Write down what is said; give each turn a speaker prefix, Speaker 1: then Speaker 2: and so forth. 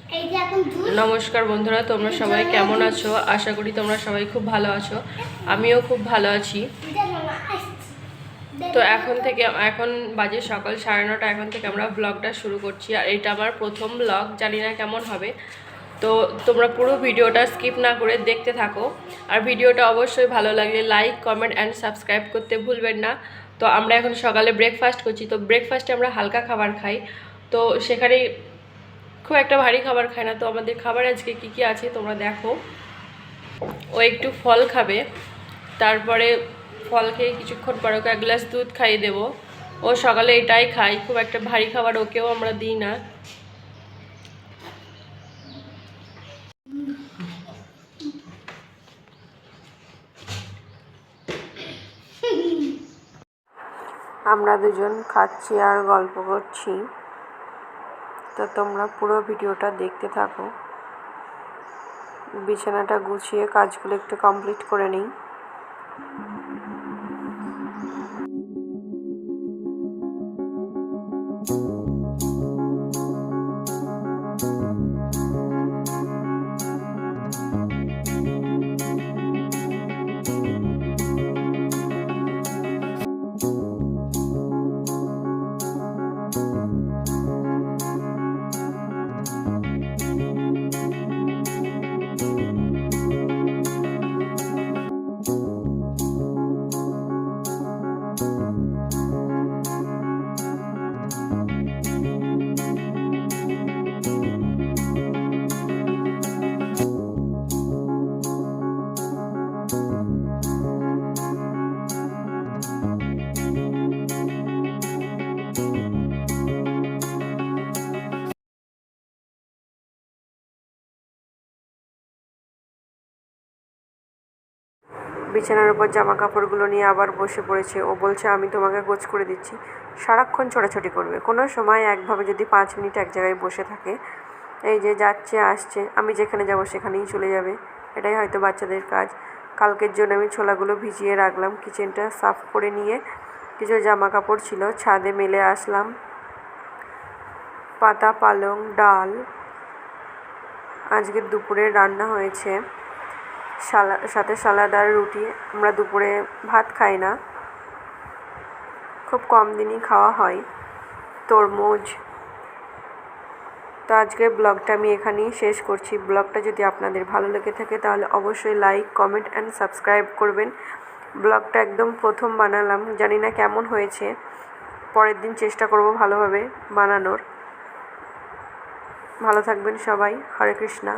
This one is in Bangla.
Speaker 1: নমস্কার বন্ধুরা, তোমরা সবাই কেমন আছো? আশা করি তোমরা সবাই খুব ভালো আছো। আমিও খুব ভালো আছি। তো এখন বাজে সকাল 9:30। এখন থেকে আমরা ব্লগটা শুরু করছি, আর এটা আমার প্রথম ব্লগ। জানি না কেমন হবে, তো তোমরা পুরো ভিডিওটা স্কিপ না করে দেখতে থাকো। আর ভিডিওটা অবশ্যই ভালো লাগলে লাইক, কমেন্ট অ্যান্ড সাবস্ক্রাইব করতে ভুলবেন না। তো আমরা এখন সকালে ব্রেকফাস্ট করছি। তো ব্রেকফাস্টে আমরা হালকা খাবার খাই, তো সেখানে খুব একটা ভারী খাবার খায় না। তো আমাদের খাবার আজকে কি কি আছে তোমরা দেখো। ও একটু ফল খাবে, তারপরে ফল খেয়ে কিছুক্ষণ পরে ওকে 1 গ্লাস দুধ খাইয়ে দেবো। ও সকালে এটাই খায়, খুব একটা ভারী খাবার ওকেও আমরা দিই না। আমরা দুজন খাচ্ছি আর গল্প করছি, তো তোমরা পুরো ভিডিওটা দেখতে থাকো। বিছানাটা গুছিয়ে কাজগুলো একটু কমপ্লিট করে নিই। বিছানার উপর জামা কাপড়গুলো নিয়ে আবার বসে পড়েছে। ও বলছে আমি তোমাকে গোছ করে দিচ্ছি। সারাক্ষণ ছোটাছুটি করবে, কোনো সময় একভাবে যদি 5 মিনিট এক জায়গায় বসে থাকে, এই যে যাচ্ছে আসছে, আমি যেখানে যাব সেখানেই চলে যাবে। এটাই হয়তো বাচ্চাদের কাজ। কালকের জন্য আমি ছোলাগুলো ভিজিয়ে রাখলাম। কিচেনটা সাফ করে নিয়ে কিছু জামা কাপড় ছিল ছাদে মেলে আসলাম। পাতা পালং ডাল। আজকে দুপুরে রান্না হয়েছে সাথে সালাদ আর রুটি। আমরা দুপুরে ভাত খাই না, খুব কম দিনই খাওয়া হয়। তরমুজ। তো আজকের ব্লগটা আমি এখানেই শেষ করছি। ব্লগটা যদি আপনাদের ভালো লেগে থাকে তাহলে অবশ্যই লাইক, কমেন্ট অ্যান্ড সাবস্ক্রাইব করবেন। ব্লগটা একদম প্রথম বানালাম, জানি না কেমন হয়েছে। পরের দিন চেষ্টা করব ভালোভাবে বানানোর। ভালো থাকবেন সবাই। হরে কৃষ্ণা।